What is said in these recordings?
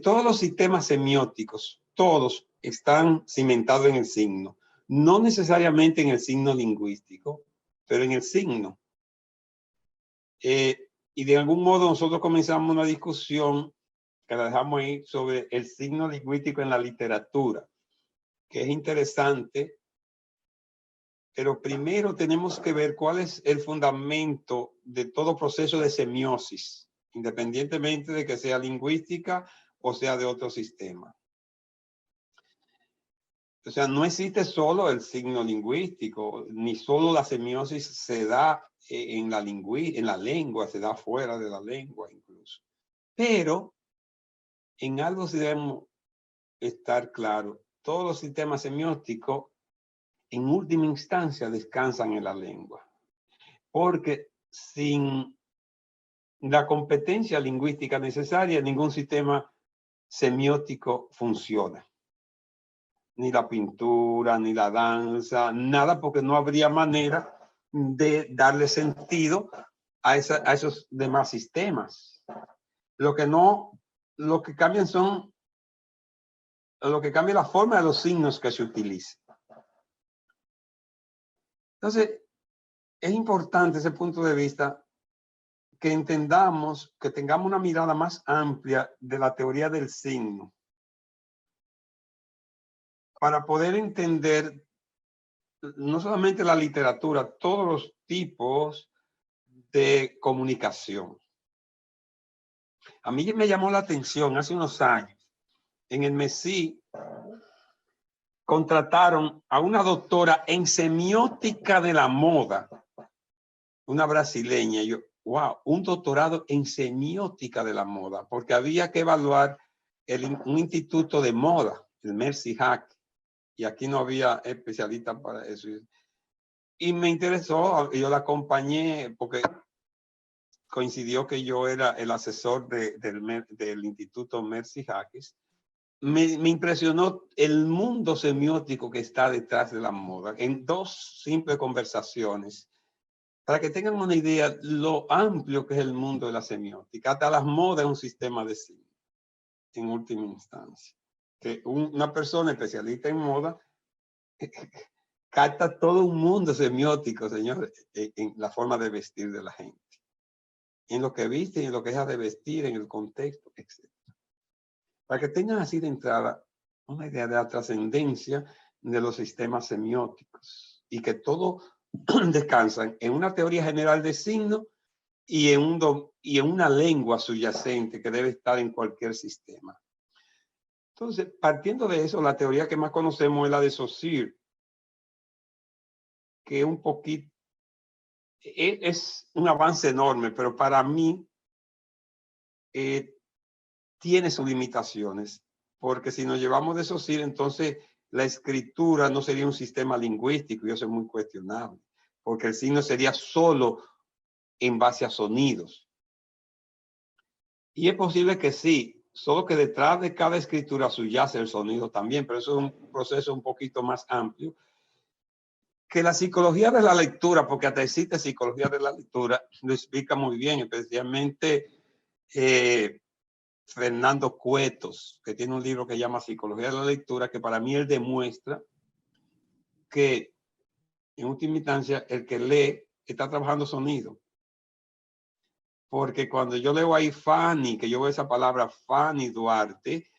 Todos los sistemas semióticos, todos están cimentados en el signo. No necesariamente en el signo lingüístico, pero en el signo. Y de algún modo nosotros comenzamos una discusión que la dejamos ahí sobre el signo lingüístico en la literatura, que es interesante, pero primero tenemos que ver cuál es el fundamento de todo proceso de semiosis, independientemente de que sea lingüística o sea de otro sistema. O sea, no existe solo el signo lingüístico, ni solo la semiosis se da en la lengua, se da fuera de la lengua incluso. Pero en algo sí debemos estar claro, todos los sistemas semióticos en última instancia descansan en la lengua, porque sin la competencia lingüística necesaria, ningún sistema semiótico funciona. Ni la pintura, ni la danza, nada, porque no habría manera de darle sentido a esos demás sistemas. Lo que cambian son, lo que cambia la forma de los signos que se utilizan. Entonces, es importante ese punto de vista, que entendamos, que tengamos una mirada más amplia de la teoría del signo, para poder entender no solamente la literatura, todos los tipos de comunicación. A mí me llamó la atención hace unos años, en el MESI contrataron a una doctora en semiótica de la moda, una brasileña. Yo, wow, un doctorado en semiótica de la moda, porque había que evaluar un instituto de moda, el Mercy Hack, y aquí no había especialistas para eso. Y me interesó, yo la acompañé porque coincidió que yo era el asesor del Instituto Mercy Hackes. Me impresionó el mundo semiótico que está detrás de la moda en dos simples conversaciones, para que tengan una idea lo amplio que es el mundo de la semiótica. Hasta las modas es un sistema de signos, en última instancia. Que una persona especialista en moda capta todo un mundo semiótico, señores, en la forma de vestir de la gente, en lo que viste, en lo que deja de vestir, en el contexto, etc. Para que tengan así de entrada una idea de la trascendencia de los sistemas semióticos y que todo descansan en una teoría general de signos y en una lengua subyacente que debe estar en cualquier sistema. Entonces, partiendo de eso, la teoría que más conocemos es la de Saussure, que un poquito es un avance enorme, pero para mí tiene sus limitaciones, porque si nos llevamos de Saussure, entonces la escritura no sería un sistema lingüístico y eso es muy cuestionable, porque el signo sería solo en base a sonidos. Y es posible que sí, solo que detrás de cada escritura subyace el sonido también, pero eso es un proceso un poquito más amplio que la psicología de la lectura, porque hasta existe psicología de la lectura, lo explica muy bien, especialmente Fernando Cuetos, que tiene un libro que se llama Psicología de la Lectura, que para mí él demuestra que en última instancia el que lee está trabajando sonido. Porque cuando yo leo ahí Fanny, que yo veo esa palabra Fanny Duarte,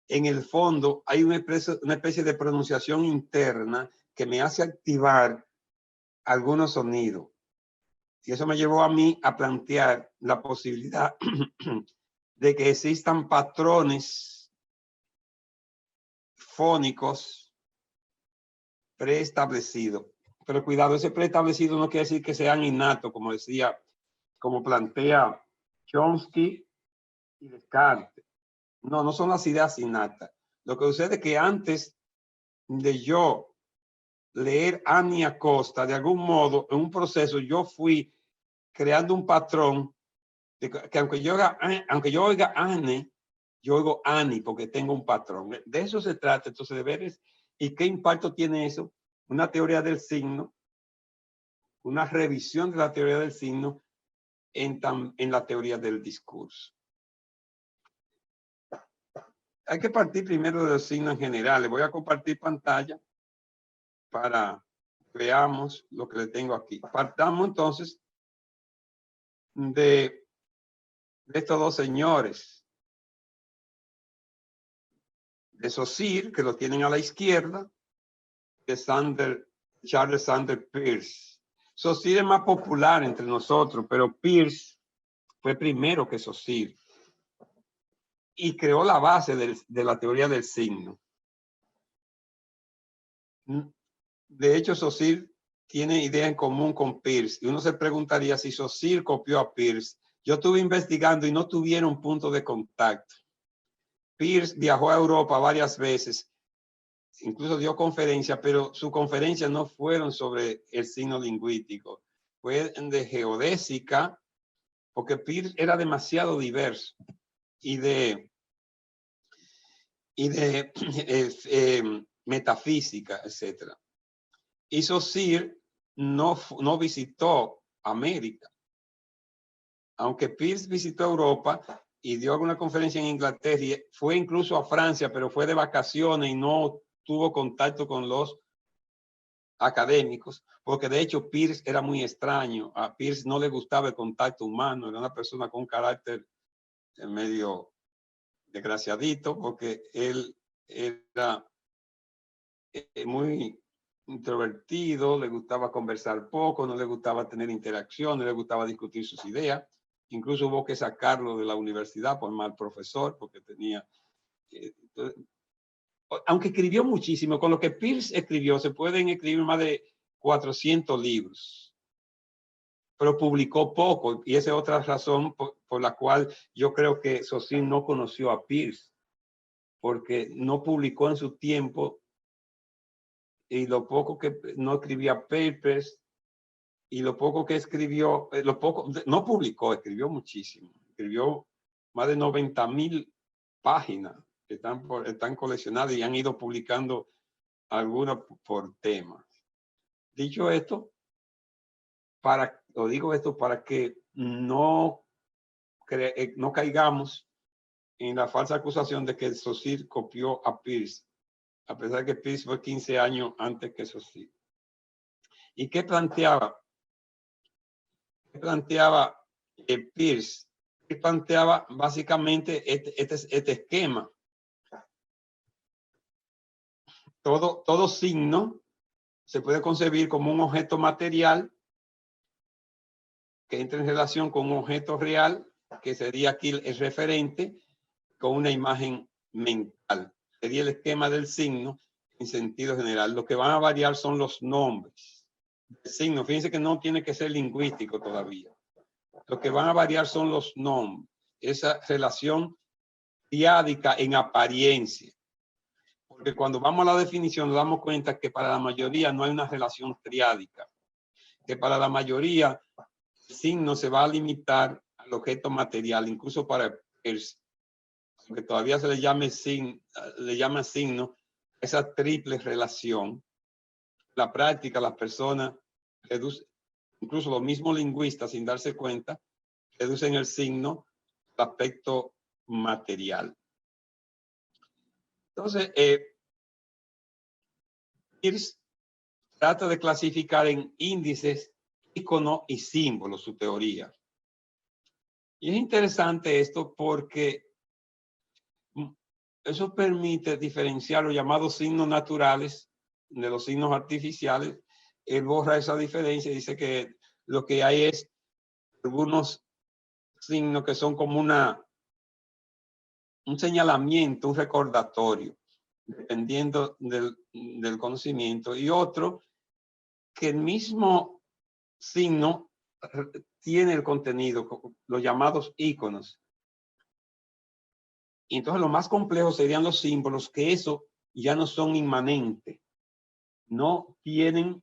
en el fondo hay una especie de pronunciación interna que me hace activar algunos sonidos. Y eso me llevó a mí a plantear la posibilidad de que existan patrones fónicos preestablecidos. Pero cuidado, ese preestablecido no quiere decir que sean innatos, como decía, como plantea Chomsky y Descartes. No, no son las ideas innatas. Lo que sucede es que antes de yo leer Annie Acosta, de algún modo, en un proceso, yo fui creando un patrón de que aunque yo oiga Annie, yo oigo Annie porque tengo un patrón. De eso se trata, entonces, de ver y qué impacto tiene eso. Una teoría del signo, una revisión de la teoría del signo en la teoría del discurso. hay que partir primero de los signos en general. Les voy a compartir pantalla para que veamos lo que le tengo aquí. Partamos entonces de estos dos señores. De Saussure, que lo tienen a la izquierda, de Charles Sanders Peirce. Saussure es más popular entre nosotros, pero Peirce fue primero que Saussure y creó la base de la teoría del signo. De hecho, Saussure tiene idea en común con Peirce, y uno se preguntaría si Saussure copió a Peirce. Yo estuve investigando y no tuvieron punto de contacto. Peirce viajó a Europa varias veces, incluso dio conferencias, pero sus conferencias no fueron sobre el signo lingüístico, fue de geodésica, porque Peirce era demasiado diverso y de metafísica, etc. Y Saussure no visitó América, aunque Peirce visitó Europa y dio alguna conferencia en Inglaterra, fue incluso a Francia, pero fue de vacaciones y no tuvo contacto con los académicos, porque de hecho Peirce era muy extraño. A Peirce no le gustaba el contacto humano, era una persona con carácter medio desgraciadito, porque él era muy introvertido, le gustaba conversar poco, no le gustaba tener interacción, no le gustaba discutir sus ideas. Incluso hubo que sacarlo de la universidad por mal profesor, porque tenía... aunque escribió muchísimo, con lo que Peirce escribió, se pueden escribir más de 400 libros, pero publicó poco, y esa es otra razón por la cual yo creo que Saussure no conoció a Peirce, porque no publicó en su tiempo, y lo poco que no escribía papers, y lo poco que escribió, no publicó, escribió muchísimo, escribió más de 90,000 páginas que están coleccionadas y han ido publicando algunas por temas. Dicho esto, digo esto para que no caigamos en la falsa acusación de que Saussure copió a Peirce, a pesar de que Peirce fue 15 años antes que Saussure. ¿Y qué planteaba? ¿Qué planteaba Peirce? ¿Qué planteaba básicamente este esquema? Todo signo se puede concebir como un objeto material que entra en relación con un objeto real, que sería aquí el referente, con una imagen mental. Sería el esquema del signo en sentido general. Lo que van a variar son los nombres del signo. Fíjense que no tiene que ser lingüístico todavía. Lo que van a variar son los nombres. Esa relación triádica en apariencia. Porque cuando vamos a la definición nos damos cuenta que para la mayoría no hay una relación triádica. Que para la mayoría el signo se va a limitar al objeto material, incluso para Peirce, aunque todavía se le llama signo, esa triple relación. La práctica, las personas reducen, incluso los mismos lingüistas sin darse cuenta, reducen el signo al aspecto material. Entonces, Peirce trata de clasificar en índices, iconos y símbolos su teoría. Y es interesante esto porque eso permite diferenciar los llamados signos naturales de los signos artificiales. Él borra esa diferencia y dice que lo que hay es algunos signos que son como un señalamiento, un recordatorio, dependiendo del conocimiento, y otro que el mismo signo tiene el contenido, los llamados iconos. Y entonces lo más complejo serían los símbolos, que eso ya no son inmanentes, no tienen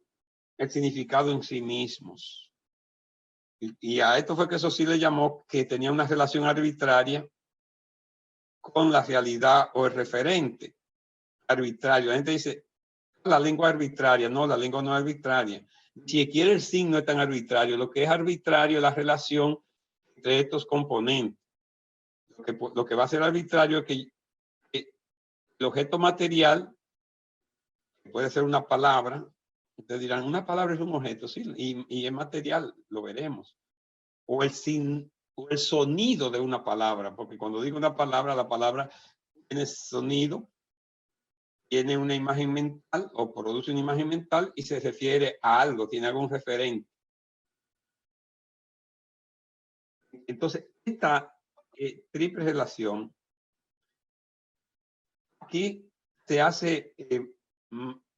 el significado en sí mismos. Y a esto fue que eso sí le llamó que tenía una relación arbitraria con la realidad o el referente arbitrario. La gente dice, la lengua arbitraria. No, la lengua no es arbitraria. Si quiere, el signo es tan arbitrario. Lo que es arbitrario es la relación entre estos componentes. Lo que va a ser arbitrario es que El objeto material puede ser una palabra. Ustedes dirán, una palabra es un objeto, sí, y es material, lo veremos. O el sonido de una palabra, porque cuando digo una palabra, la palabra tiene sonido, tiene una imagen mental o produce una imagen mental y se refiere a algo, tiene algún referente. Entonces, esta triple relación aquí se hace,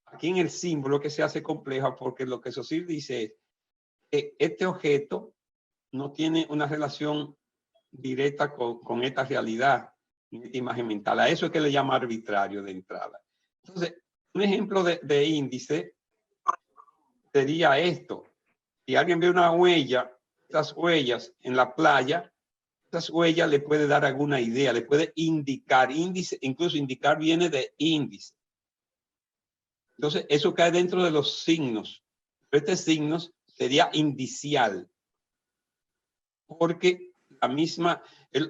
aquí en el símbolo que se hace compleja, porque lo que Saussure dice es que este objeto no tiene una relación directa con esta realidad, esta imagen mental. A eso es que le llama arbitrario de entrada. Entonces, un ejemplo de índice sería esto. Si alguien ve una huella, estas huellas en la playa, estas huellas le puede dar alguna idea, le puede indicar, índice, incluso indicar viene de índice. Entonces, eso cae dentro de los signos. Este signo sería indicial, porque la misma,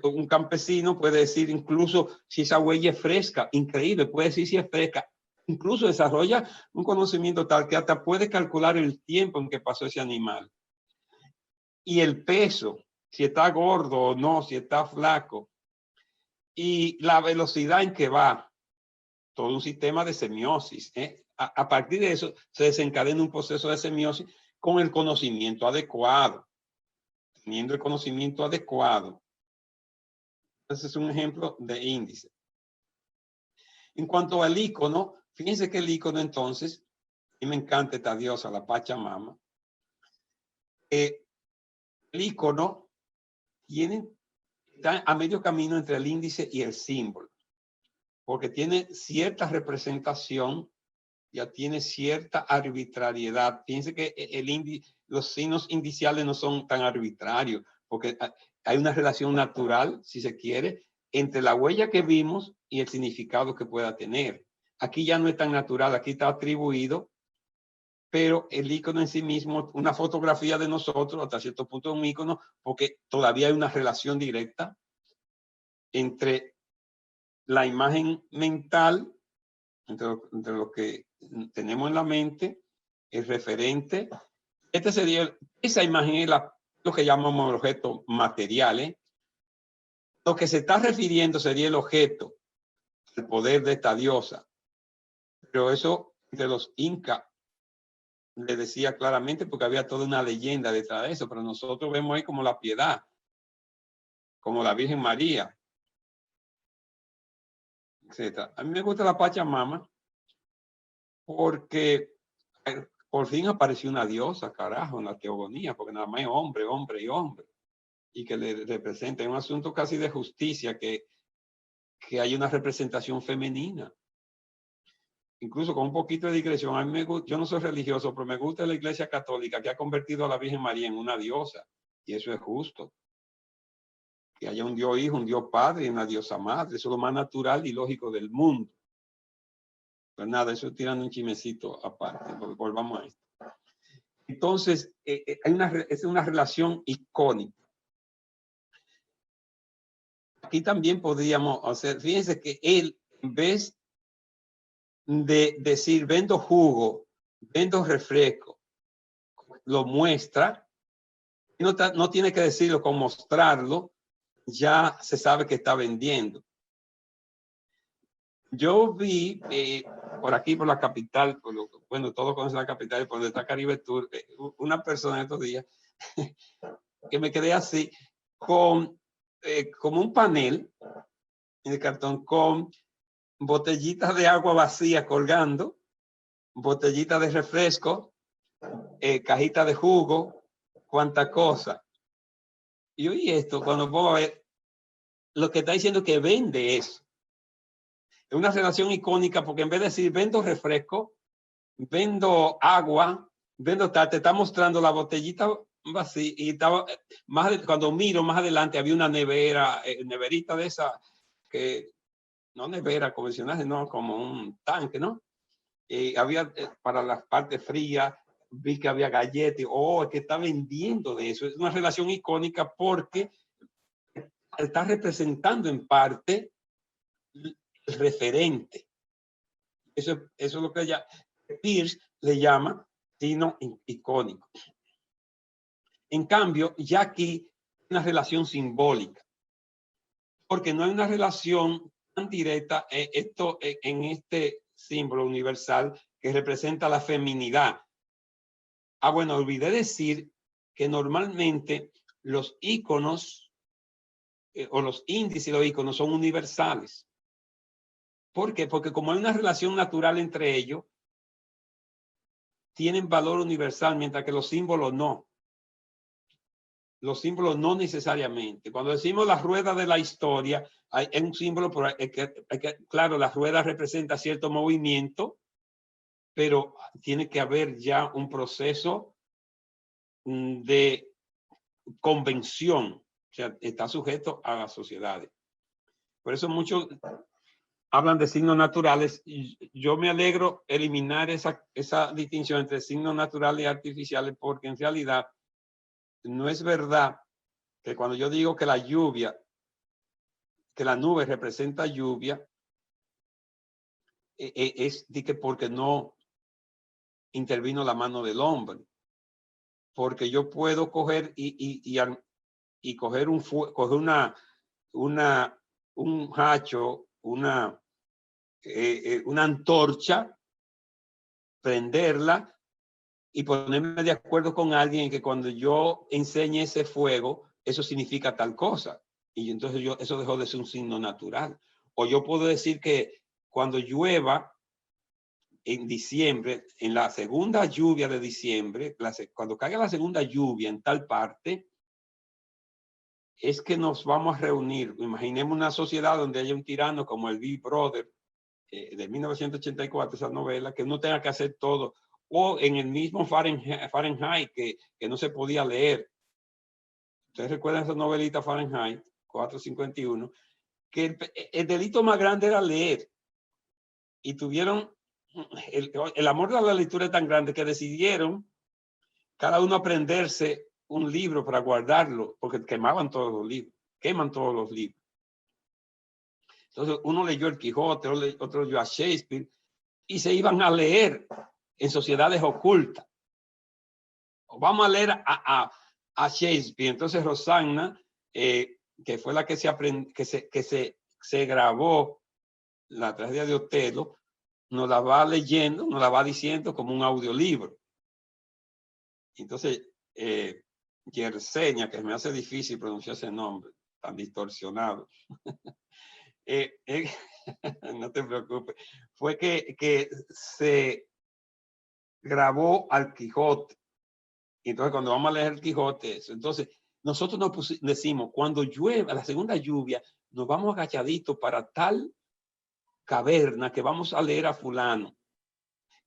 un campesino puede decir incluso si esa huella es fresca, increíble, puede decir si es fresca. Incluso desarrolla un conocimiento tal que hasta puede calcular el tiempo en que pasó ese animal. Y el peso, si está gordo o no, si está flaco. Y la velocidad en que va. Todo un sistema de semiosis. A partir de eso se desencadena un proceso de semiosis con el conocimiento adecuado. Teniendo el conocimiento adecuado. Ese es un ejemplo de índice. En cuanto al icono, fíjense que el icono entonces, y me encanta esta diosa, la Pachamama, el icono está a medio camino entre el índice y el símbolo, porque tiene cierta representación, ya tiene cierta arbitrariedad. Fíjense que los signos indiciales no son tan arbitrarios, porque hay una relación natural, si se quiere, entre la huella que vimos y el significado que pueda tener. Aquí ya no es tan natural, aquí está atribuido, pero el icono en sí mismo, una fotografía de nosotros, hasta cierto punto es un icono, porque todavía hay una relación directa entre la imagen mental, entre lo que tenemos en la mente, el referente. Esa imagen es lo que llamamos el objeto material, ¿eh? Lo que se está refiriendo sería el objeto, el poder de esta diosa. Pero eso de los incas le decía claramente, porque había toda una leyenda detrás de eso, pero nosotros vemos ahí como la piedad, como la Virgen María, etc. A mí me gusta la Pachamama porque por fin apareció una diosa, carajo, en la teogonía, porque nada más es hombre, hombre y hombre, y que le representa un asunto casi de justicia, que hay una representación femenina. Incluso con un poquito de digresión, a mí me gusta, yo no soy religioso, pero me gusta la Iglesia Católica, que ha convertido a la Virgen María en una diosa, y eso es justo. Que haya un Dios Hijo, un Dios Padre y una diosa Madre, eso es lo más natural y lógico del mundo. Pues nada, eso tirando un chimecito aparte, volvamos a esto. Entonces, es una relación icónica. Aquí también podríamos hacer, fíjense que él, en vez de decir vendo jugo, vendo refresco, lo muestra, no tiene que decirlo con mostrarlo, ya se sabe que está vendiendo. Yo vi por aquí, por la capital, bueno, todos conocen la capital, por donde está Caribe Tour, una persona estos días que me quedé así, como un panel de cartón con botellitas de agua vacía colgando, botellitas de refresco, cajita de jugo, cuánta cosa. Y oí esto, cuando puedo ver, lo que está diciendo que vende eso. Es una relación icónica, porque en vez de decir vendo refresco, vendo agua, vendo tal, te está mostrando la botellita vacía, y estaba cuando miro más adelante había una nevera, neverita de esa, que no nevera convencional, no, como un tanque, ¿no? Había para las partes frías, vi que había galletas, es que está vendiendo de eso. Es una relación icónica porque está representando en parte el referente. Eso es lo que Peirce le llama signo icónico. En cambio, ya aquí hay una relación simbólica, porque no hay una relación tan directa en este símbolo universal que representa la feminidad. Ah, bueno, olvidé decir que normalmente los íconos o los índices de los íconos son universales. ¿Por qué? Porque como hay una relación natural entre ellos, tienen valor universal, mientras que los símbolos no. Los símbolos no necesariamente. Cuando decimos la rueda de la historia, hay un símbolo, claro, la rueda representa cierto movimiento, pero tiene que haber ya un proceso de convención, o sea, está sujeto a las sociedades. Por eso muchos hablan de signos naturales y yo me alegro eliminar esa distinción entre signos naturales y artificiales, porque en realidad no es verdad que cuando yo digo que la lluvia, que la nube representa lluvia, es de que porque no intervino la mano del hombre. Porque yo puedo coger y coger un hacho, una antorcha, prenderla y ponerme de acuerdo con alguien en que cuando yo enseñe ese fuego, eso significa tal cosa. Y entonces eso dejó de ser un signo natural. O yo puedo decir que cuando llueva en diciembre, en la segunda lluvia de diciembre, cuando caiga la segunda lluvia en tal parte, es que nos vamos a reunir. Imaginemos una sociedad donde haya un tirano como el Big Brother de 1984, esa novela, que uno tenga que hacer todo. O en el mismo Fahrenheit, que no se podía leer. Ustedes recuerdan esa novelita Fahrenheit 451, que el delito más grande era leer. Y tuvieron el amor de la lectura es tan grande que decidieron cada uno aprenderse un libro para guardarlo, porque quemaban todos los libros, queman todos los libros. Entonces uno leyó el Quijote, otro leyó a Shakespeare y se iban a leer en sociedades ocultas. Vamos a leer a Shakespeare. Entonces Rosanna, que fue la que se grabó la tragedia de Otelo, nos la va leyendo, nos la va diciendo como un audiolibro. Entonces, Yerseña, que me hace difícil pronunciar ese nombre, tan distorsionado. No te preocupes. Fue que se grabó al Quijote. Entonces, cuando vamos a leer el Quijote, entonces, nosotros nos decimos, cuando llueva, la segunda lluvia, nos vamos agachaditos para tal caverna que vamos a leer a fulano.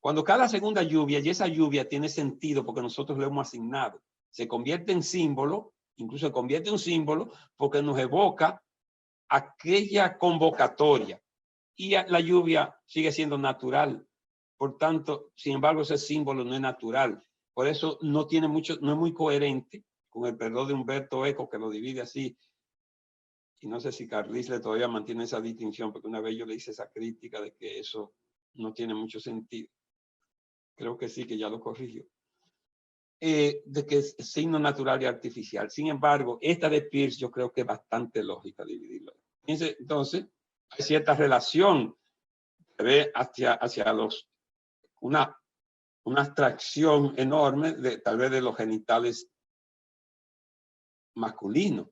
Cuando cada segunda lluvia, y esa lluvia tiene sentido porque nosotros lo hemos asignado, se convierte en símbolo, incluso se convierte en un símbolo porque nos evoca aquella convocatoria y la lluvia sigue siendo natural. Por tanto, sin embargo, ese símbolo no es natural. Por eso no tiene mucho, no es muy coherente con el perdón de Humberto Eco, que lo divide así. Y no sé si Carlisle todavía mantiene esa distinción, porque una vez yo le hice esa crítica de que eso no tiene mucho sentido. Creo que sí, que ya lo corrigió. De que es signo natural y artificial. Sin embargo, esta de Peirce yo creo que es bastante lógica dividirlo. Entonces, hay cierta relación hacia una abstracción enorme tal vez de los genitales masculinos.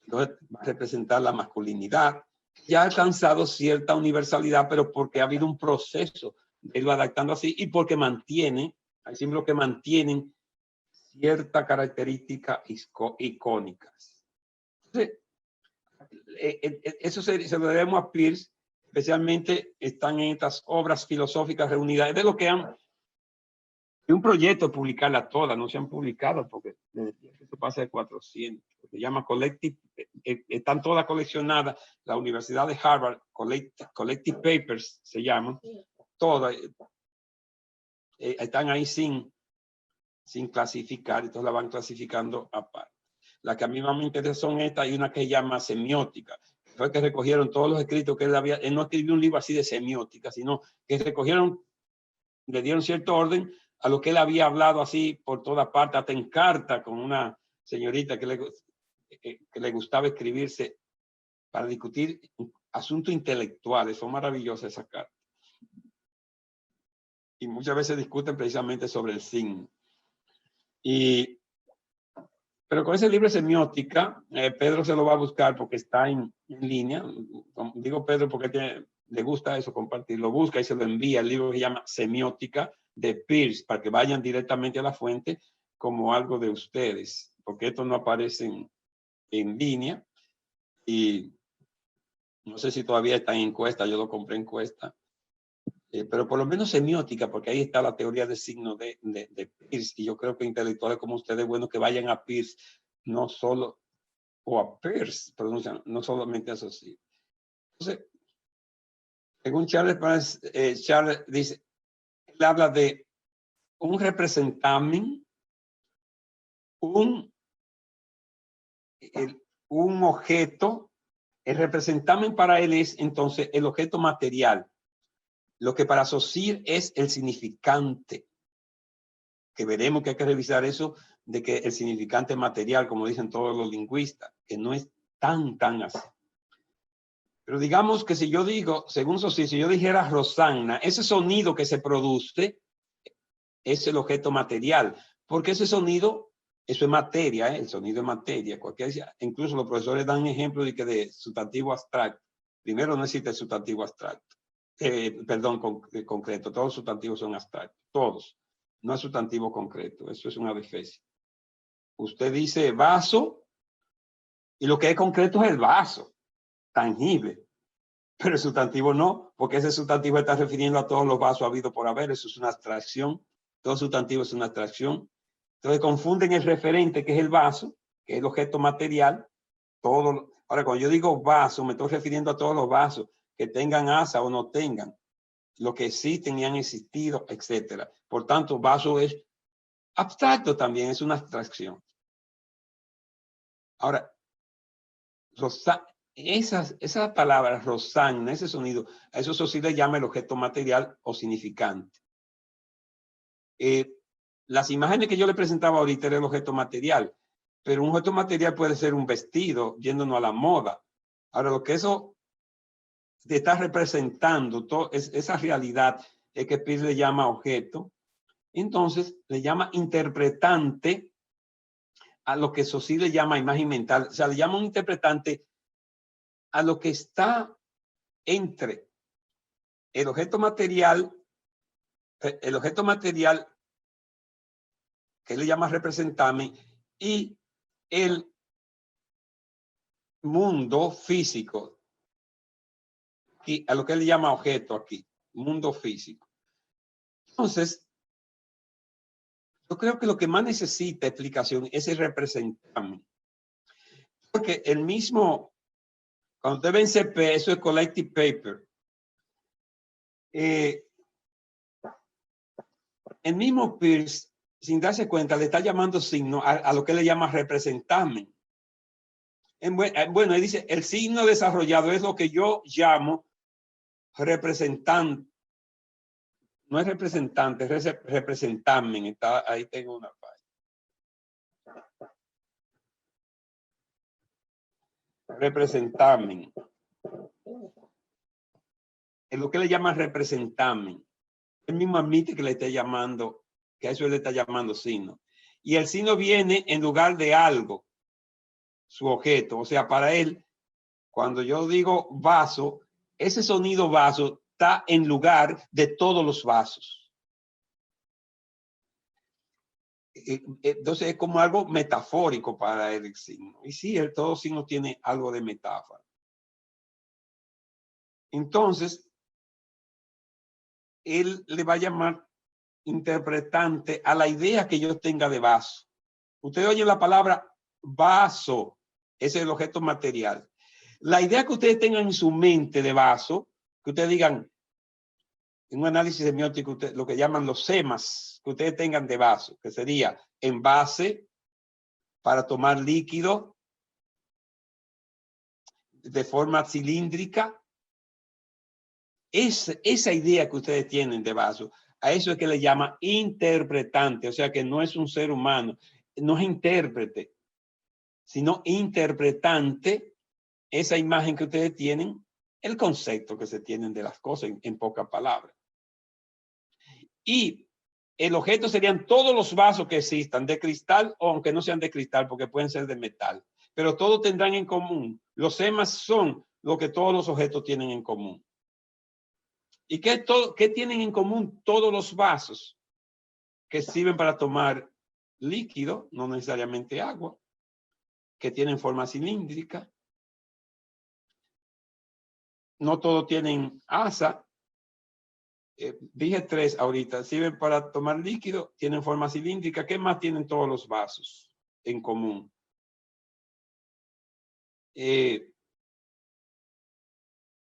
Entonces, va a representar la masculinidad. Ya ha alcanzado cierta universalidad, pero porque ha habido un proceso de irlo adaptando así y porque hay símbolos que mantienen cierta característica icónicas. Entonces, eso se lo debemos a Peirce, especialmente están en estas obras filosóficas reunidas. Es de lo que han, un proyecto de publicarlas todas, no se han publicado porque eso pasa de 400. Se llama Collective, están todas coleccionadas. La Universidad de Harvard, Collective Papers se llaman, todas están ahí sin clasificar, entonces la van clasificando aparte. La que a mí más me interesa son estas y una que se llama semiótica. fue que recogieron todos los escritos que él no escribió un libro así de semiótica, sino que recogieron, le dieron cierto orden a lo que él había hablado así por toda parte, hasta en carta con una señorita que le gustaba escribirse para discutir asuntos intelectuales. Son maravillosas esas cartas. Y muchas veces discuten precisamente sobre el signo. Pero con ese libro de semiótica, Pedro se lo va a buscar porque está en línea. Digo Pedro porque le gusta eso, compartir. Lo busca y se lo envía. El libro se llama Semiótica de Peirce, para que vayan directamente a la fuente como algo de ustedes, porque esto no aparece en línea. Y no sé si todavía está en encuesta, yo lo compré en encuesta. Pero por lo menos semiótica, porque ahí está la teoría de signo de Peirce, y yo creo que intelectuales como ustedes, bueno, que vayan a Peirce, no solo, o a Peirce, pronuncian, no solamente a eso sí. Entonces, según Charles dice, él habla de un representamen, un objeto. El representamen para él es entonces el objeto material. Lo que para Saussure es el significante, que veremos que hay que revisar eso de que el significante material, como dicen todos los lingüistas, que no es tan así. Pero digamos que si yo digo, según Saussure, si yo dijera Rosanna, ese sonido que se produce es el objeto material, porque ese sonido, eso es materia, el sonido es materia. Incluso los profesores dan ejemplos de sustantivo abstracto. Primero, no existe el sustantivo abstracto. Perdón, concreto. Todos los sustantivos son abstractos. Todos. No es sustantivo concreto. Eso es una defesia. Usted dice vaso y lo que es concreto es el vaso, tangible. Pero el sustantivo no, porque ese sustantivo está refiriendo a todos los vasos habidos por haber. Eso es una abstracción. Todo sustantivo es una abstracción. Entonces confunden el referente, que es el vaso, que es el objeto material. Ahora, cuando yo digo vaso, me estoy refiriendo a todos los vasos que tengan asa o no tengan, lo que existen y han existido, etcétera. Por tanto, vaso es abstracto también, es una abstracción. Ahora, esas palabras, Rosanna, ese sonido, a eso sí le llama el objeto material o significante. Las imágenes que yo le presentaba ahorita era el objeto material, pero un objeto material puede ser un vestido, yéndonos a la moda. Ahora, lo que eso te está representando, esa realidad, es que Peirce le llama objeto. Entonces, le llama interpretante a lo que Saussure le llama imagen mental. O sea, le llama un interpretante a lo que está entre el objeto material que le llama representarme, y el mundo físico, y a lo que él llama objeto aquí, mundo físico. Entonces, yo creo que lo que más necesita explicación es el representarme. Porque el mismo, cuando usted ve en CP, eso es collective paper. El mismo Peirce, sin darse cuenta, le está llamando signo a lo que él le llama representarme. Bueno, él dice, el signo desarrollado es lo que yo llamo representante. No es representante, es representarme. Ahí tengo una página. Representarme. Es lo que le llaman representarme. Él mismo admite que le está llamando, que a eso él le está llamando signo. Y el signo viene en lugar de algo, su objeto. O sea, para él, cuando yo digo vaso, ese sonido vaso está en lugar de todos los vasos. Entonces es como algo metafórico para el signo. Y sí, todo signo tiene algo de metáfora. Entonces, él le va a llamar interpretante a la idea que yo tenga de vaso. Usted oye la palabra vaso, ese es el objeto material. La idea que ustedes tengan en su mente de vaso, que ustedes digan, en un análisis semiótico, lo que llaman los semas, que ustedes tengan de vaso, que sería envase para tomar líquido. de forma cilíndrica. Esa idea que ustedes tienen de vaso, a eso es que le llama interpretante, o sea que no es un ser humano, no es intérprete, sino interpretante, esa imagen que ustedes tienen, el concepto que se tienen de las cosas en pocas palabras. Y el objeto serían todos los vasos que existan de cristal, o aunque no sean de cristal, porque pueden ser de metal, pero todos tendrán en común. Los temas son lo que todos los objetos tienen en común. ¿Y qué tienen en común todos los vasos? Que sirven para tomar líquido, no necesariamente agua, que tienen forma cilíndrica. No todos tienen asa. Dije 3 ahorita. Sirven para tomar líquido, tienen forma cilíndrica. ¿Qué más tienen todos los vasos en común?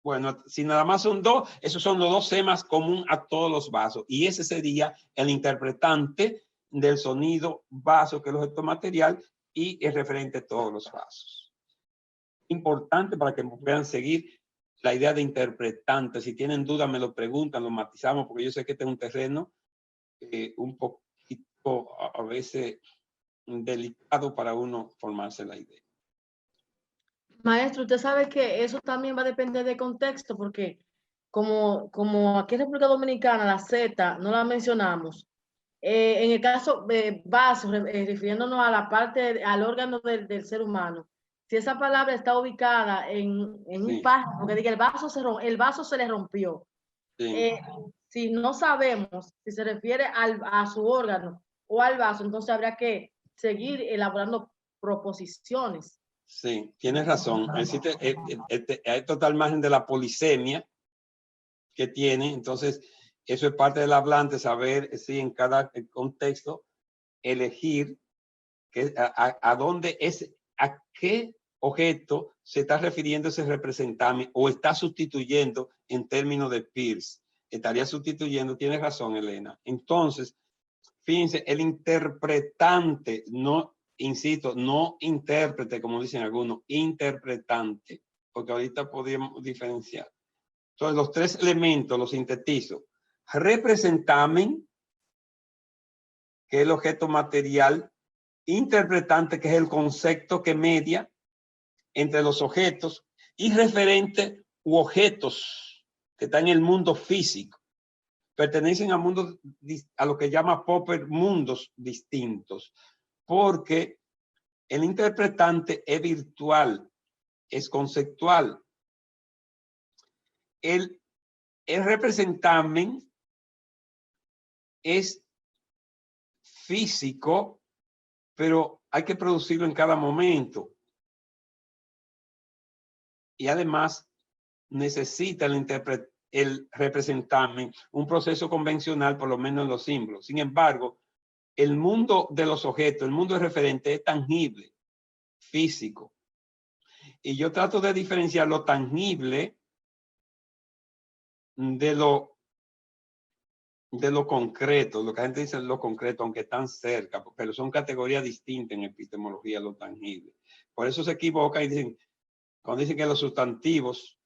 Bueno, si nada más son 2, esos son los 2 temas comunes a todos los vasos. Y ese sería el interpretante del sonido vaso, que es el objeto material, y el referente a todos los vasos. Importante para que puedan seguir la idea de interpretante. Si tienen dudas, me lo preguntan, lo matizamos, porque yo sé que este es un terreno un poquito a veces delicado para uno formarse la idea. Maestro, usted sabe que eso también va a depender del contexto, porque como aquí en República Dominicana la Z no la mencionamos, en el caso de vaso, refiriéndonos a la parte, al órgano del ser humano, si esa palabra está ubicada en Sí. un párrafo, porque diga el vaso se le rompió. Sí. Si no sabemos si se refiere a su órgano o al vaso, entonces habría que seguir elaborando proposiciones. Sí, tienes razón. Existe, hay total margen de la polisemia que tiene. Entonces, eso es parte del hablante, saber si en cada contexto elegir a dónde es, a qué objeto se está refiriendo ese representante o está sustituyendo en términos de Peirce. Estaría sustituyendo, tienes razón, Elena. Entonces, fíjense, el interpretante, no, insisto, no intérprete, como dicen algunos, interpretante, porque ahorita podríamos diferenciar. Entonces, los 3 elementos los sintetizo. Representamen, que es el objeto material. Interpretante, que es el concepto que media entre los objetos. Y referente u objetos que están en el mundo físico. Pertenecen a mundos, a lo que llama Popper, mundos distintos, porque el interpretante es virtual, es conceptual. El representamen es físico, pero hay que producirlo en cada momento. Y además necesita el representamen un proceso convencional, por lo menos en los símbolos. Sin embargo, el mundo de los objetos, el mundo de referente es tangible, físico. Y yo trato de diferenciar lo tangible de lo concreto. Lo que la gente dice es lo concreto, aunque están cerca, pero son categorías distintas en epistemología, lo tangible. Por eso se equivocan y dicen, cuando dicen que los sustantivos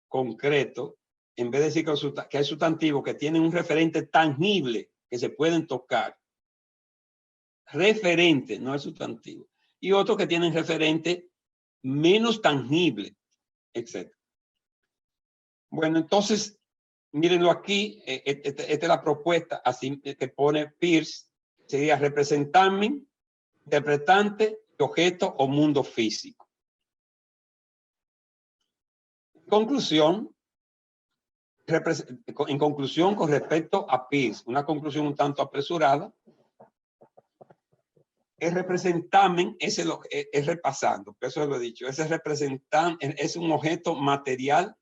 concretos, en vez de decir que hay sustantivos que tienen un referente tangible, que se pueden tocar, referente, no es sustantivo, y otros que tienen referente menos tangible, etc. Bueno, entonces, mírenlo aquí, esta es la propuesta así que pone Peirce, sería representamen, interpretante, objeto o mundo físico. En conclusión, con respecto a Peirce, una conclusión un tanto apresurada, el representamen es repasando, por eso lo he dicho, ese representamen es un objeto material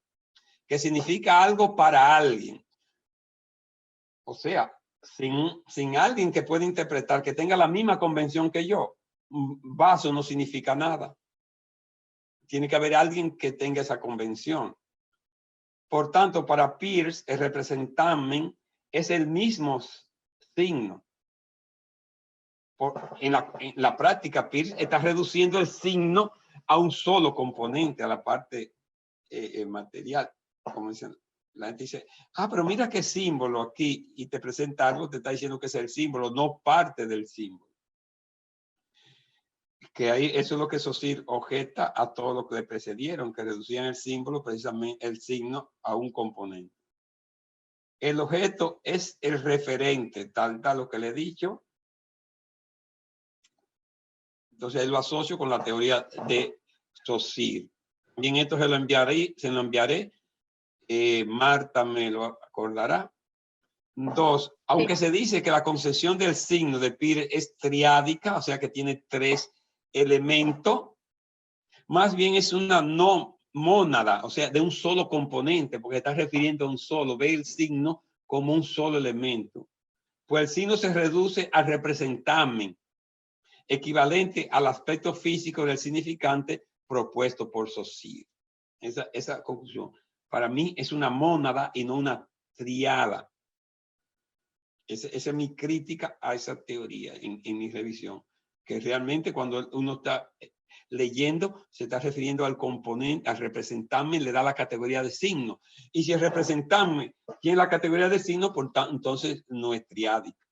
que significa algo para alguien. O sea, sin alguien que pueda interpretar, que tenga la misma convención que yo, un vaso no significa nada. Tiene que haber alguien que tenga esa convención. Por tanto, para Peirce, el representamen es el mismo signo. En la práctica, Peirce está reduciendo el signo a un solo componente, a la parte material. Como dicen, la gente dice, pero mira qué símbolo aquí, y te presenta algo, te está diciendo que es el símbolo, no parte del símbolo. Que ahí eso es lo que Saussure objeta a todo lo que le precedieron, que reducían el símbolo, precisamente el signo, a un componente. El objeto es el referente, tal lo que le he dicho. Entonces él lo asocio con la teoría de Saussure. Bien, esto se lo enviaré. Marta me lo acordará. 2, aunque se dice que la concepción del signo de Peirce es triádica, o sea que tiene 3 elementos, más bien es una no mónada, o sea, de un solo componente, porque está refiriendo a un solo, ve el signo como un solo elemento. Pues el signo se reduce al representamen, equivalente al aspecto físico del significante propuesto por Saussure. Esa conclusión, para mí, es una mónada y no una triada. Esa es mi crítica a esa teoría en mi revisión, que realmente cuando uno está leyendo se está refiriendo al componente, al representarme, le da la categoría de signo. Y si el representarme tiene la categoría de signo, por tanto, entonces no es triádica.